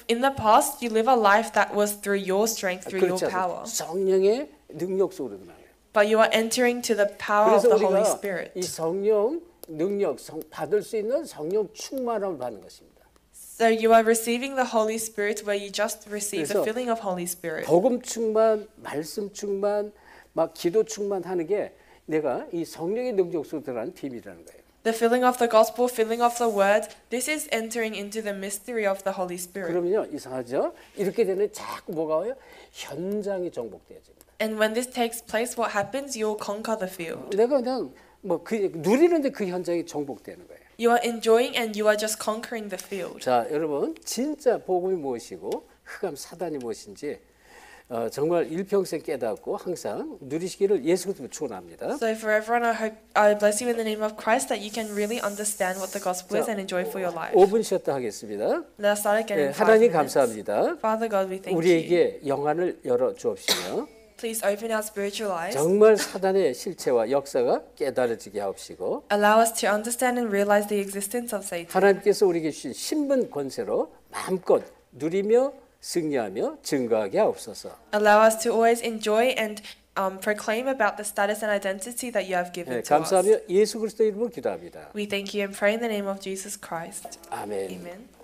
In the past, you live a life that was through your strength, through your 그렇지 power, 않습니까? 성령의 능력 속으로 들어가요. but you are entering to the power of 그래서 the Holy 우리가 Spirit. 이 성령 능력 받을 수 있는 성령 충만함을 받는 것입니다. So you are receiving the Holy Spirit where you just receive the 그래서 filling of Holy Spirit. 복음 충만, 말씀 충만, 막 기도 충만하는 게 내가 이 성령의 능력 속으로 들어가는 비밀이라는 거예요. The filling of the gospel, filling of the word, this is entering into the mystery of the Holy Spirit. 그러면요 이상하죠? 이렇게 되면 자꾸 뭐가 와요? 현장이 정복되어집니다. And when this takes place, what happens? You'll conquer the field. 내가 그냥 뭐 누리는데 그 현장이 정복되는 거예요. You are enjoying and you are just conquering the field. 자, 여러분 진짜 복음이 무엇이고 흑암 사단이 무엇인지 정말 일평생 깨닫고 항상 누리시기를 예수 그리스도로 축원합니다. So for everyone, I bless you in the name of Christ that you can really understand what the gospel is and enjoy for your life. 5분 쉬었다 하겠습니다. Let's start again in 5 하나님 minutes. 감사합니다. Father God, we thank you. 우리에게 영안을 열어 주옵시며 Please open our spiritual eyes. 정말 사단의 실체와 역사가 깨달아지게 하옵시고 Allow us to understand and realize the existence of Satan. 하나님께서 우리에게 주신 신분 권세로 마음껏 누리며 승리하며 증거하게 하옵소서. Allow us to always enjoy and proclaim about the status and identity that you have given to us. 감사하며 예수 그리스도 이름으로 기도합니다. We thank you and pray in the name of Jesus Christ. 아멘. Amen.